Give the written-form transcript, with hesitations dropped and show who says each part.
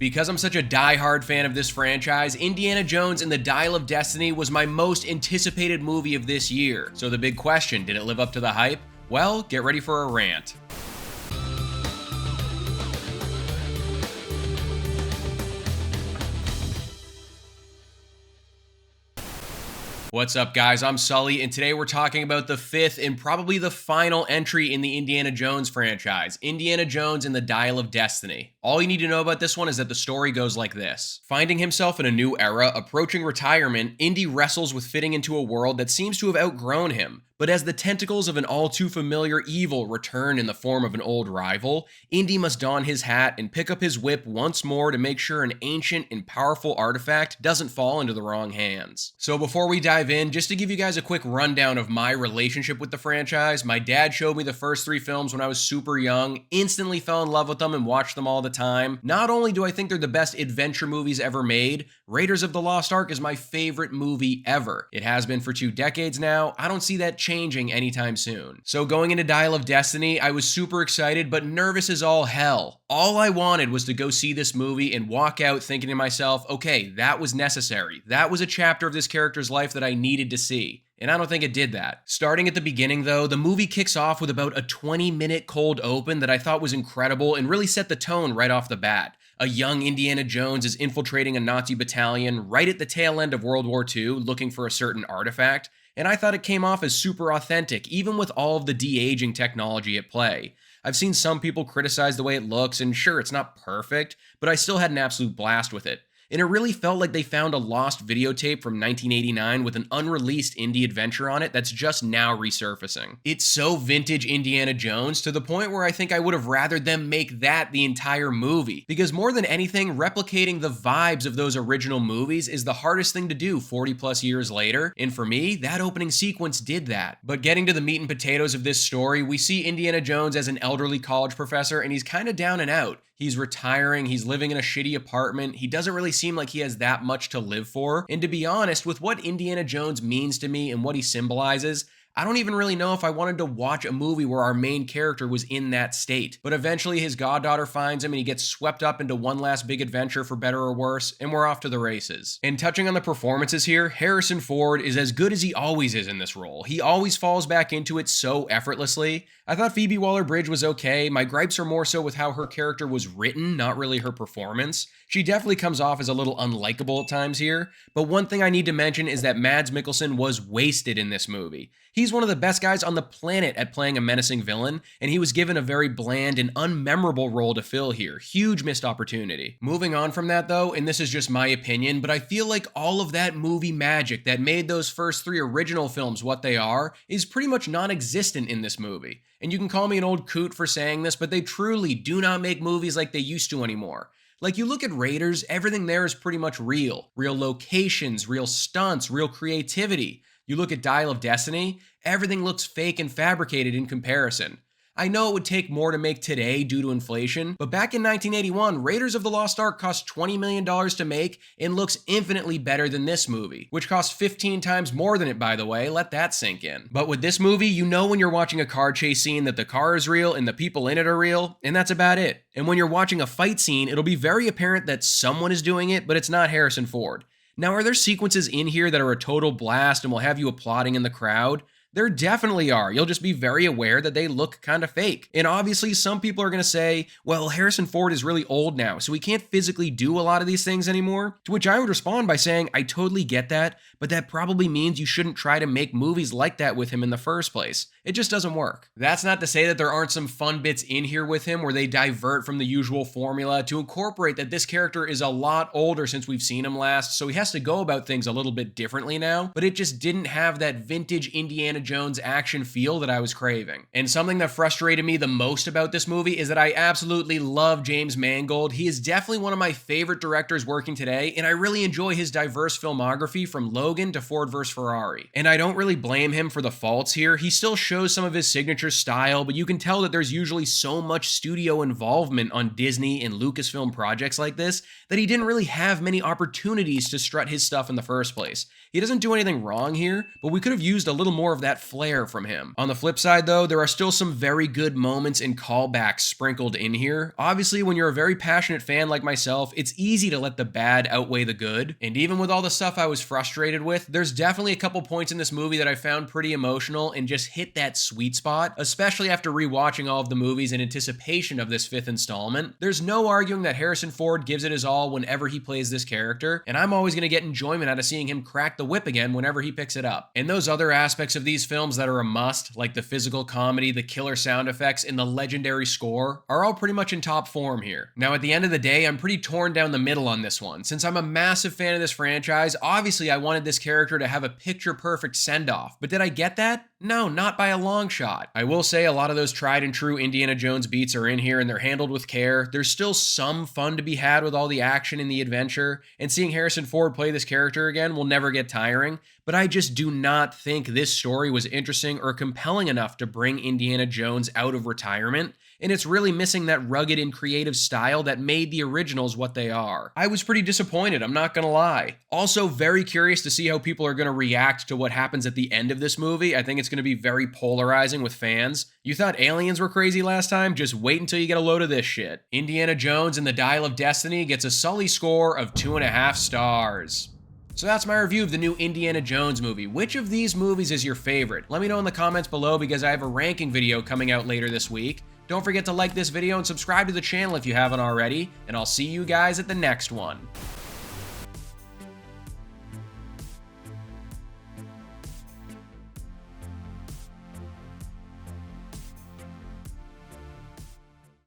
Speaker 1: Because I'm such a die-hard fan of this franchise, Indiana Jones and the Dial of Destiny was my most anticipated movie of this year. So the big question, did it live up to the hype? Well, get ready for a rant. What's up, guys? I'm Sully, and today we're talking about the fifth and probably the final entry in the Indiana Jones franchise, Indiana Jones and the Dial of Destiny. All you need to know about this one is that the story goes like this. Finding himself in a new era, approaching retirement, Indy wrestles with fitting into a world that seems to have outgrown him. But as the tentacles of an all-too-familiar evil return in the form of an old rival, Indy must don his hat and pick up his whip once more to make sure an ancient and powerful artifact doesn't fall into the wrong hands. So before we dive in, just to give you guys a quick rundown of my relationship with the franchise, my dad showed me the first three films when I was super young, instantly fell in love with them and watched them all the time. Not only do I think they're the best adventure movies ever made, Raiders of the Lost Ark is my favorite movie ever. It has been for 2 decades now. I don't see that changing anytime soon. So going into Dial of Destiny, I was super excited but nervous as all hell. All I wanted was to go see this movie and walk out thinking to myself, okay, that was necessary. That was a chapter of this character's life that I needed to see. And I don't think it did that. Starting at the beginning though, the movie kicks off with about a 20-minute cold open that I thought was incredible and really set the tone right off the bat. A young Indiana Jones is infiltrating a Nazi battalion right at the tail end of World War II looking for a certain artifact, and I thought it came off as super authentic, even with all of the de-aging technology at play. I've seen some people criticize the way it looks, and sure, it's not perfect, but I still had an absolute blast with it. And it really felt like they found a lost videotape from 1989 with an unreleased indie adventure on it that's just now resurfacing. It's so vintage Indiana Jones to the point where I think I would have rathered them make that the entire movie. Because more than anything, replicating the vibes of those original movies is the hardest thing to do 40 plus years later. And for me, that opening sequence did that. But getting to the meat and potatoes of this story, we see Indiana Jones as an elderly college professor and he's kind of down and out. He's retiring, he's living in a shitty apartment, he doesn't really seem like he has that much to live for, and to be honest, with what Indiana Jones means to me and what he symbolizes, I don't even really know if I wanted to watch a movie where our main character was in that state. But eventually his goddaughter finds him and he gets swept up into one last big adventure for better or worse, and we're off to the races. And touching on the performances here, Harrison Ford is as good as he always is in this role. He always falls back into it so effortlessly. I thought Phoebe Waller-Bridge was okay. My gripes are more so with how her character was written, not really her performance. She definitely comes off as a little unlikable at times here, but one thing I need to mention is that Mads Mikkelsen was wasted in this movie. He's one of the best guys on the planet at playing a menacing villain, and he was given a very bland and unmemorable role to fill here. Huge missed opportunity. Moving on from that though, and this is just my opinion, but I feel like all of that movie magic that made those first 3 original films what they are is pretty much non-existent in this movie. And you can call me an old coot for saying this, but they truly do not make movies like they used to anymore. Like, you look at Raiders, everything there is pretty much real. Real locations, real stunts, real creativity. You look at Dial of Destiny, everything looks fake and fabricated in comparison. I know it would take more to make today due to inflation, but back in 1981, Raiders of the Lost Ark cost $20 million to make and looks infinitely better than this movie, which cost 15 times more than it, by the way. Let that sink in. But with this movie, you know when you're watching a car chase scene that the car is real and the people in it are real, and that's about it. And when you're watching a fight scene, it'll be very apparent that someone is doing it, but it's not Harrison Ford. Now, are there sequences in here that are a total blast and will have you applauding in the crowd? There definitely are. You'll just be very aware that they look kind of fake. And obviously, some people are going to say, well, Harrison Ford is really old now, so he can't physically do a lot of these things anymore. To which I would respond by saying, I totally get that, but that probably means you shouldn't try to make movies like that with him in the first place. It just doesn't work. That's not to say that there aren't some fun bits in here with him where they divert from the usual formula to incorporate that this character is a lot older since we've seen him last, so he has to go about things a little bit differently now, but it just didn't have that vintage Indiana Jones action feel that I was craving. And something that frustrated me the most about this movie is that I absolutely love James Mangold. He is definitely one of my favorite directors working today, and I really enjoy his diverse filmography from Logan to Ford vs. Ferrari. And I don't really blame him for the faults here. He still shows shows some of his signature style, but you can tell that there's usually so much studio involvement on Disney and Lucasfilm projects like this that he didn't really have many opportunities to strut his stuff in the first place. He doesn't do anything wrong here, but we could have used a little more of that flair from him. On the flip side though, there are still some very good moments and callbacks sprinkled in here. Obviously, when you're a very passionate fan like myself, it's easy to let the bad outweigh the good, and even with all the stuff I was frustrated with, there's definitely a couple points in this movie that I found pretty emotional and just hit that sweet spot, especially after rewatching all of the movies in anticipation of this 5th installment. There's no arguing that Harrison Ford gives it his all whenever he plays this character, and I'm always going to get enjoyment out of seeing him crack the whip again whenever he picks it up. And those other aspects of these films that are a must, like the physical comedy, the killer sound effects, and the legendary score, are all pretty much in top form here. Now, at the end of the day, I'm pretty torn down the middle on this one. Since I'm a massive fan of this franchise, obviously I wanted this character to have a picture-perfect send-off, but did I get that? No, not by a long shot. I will say a lot of those tried and true Indiana Jones beats are in here and they're handled with care. There's still some fun to be had with all the action and the adventure, and seeing Harrison Ford play this character again will never get tiring, but I just do not think this story was interesting or compelling enough to bring Indiana Jones out of retirement, and it's really missing that rugged and creative style that made the originals what they are. I was pretty disappointed, I'm not gonna lie. Also, very curious to see how people are gonna react to what happens at the end of this movie. I think it's gonna be very polarizing with fans. You thought aliens were crazy last time? Just wait until you get a load of this shit. Indiana Jones and the Dial of Destiny gets a Sully score of 2.5 stars. So that's my review of the new Indiana Jones movie. Which of these movies is your favorite? Let me know in the comments below because I have a ranking video coming out later this week. Don't forget to like this video and subscribe to the channel if you haven't already, and I'll see you guys at the next one.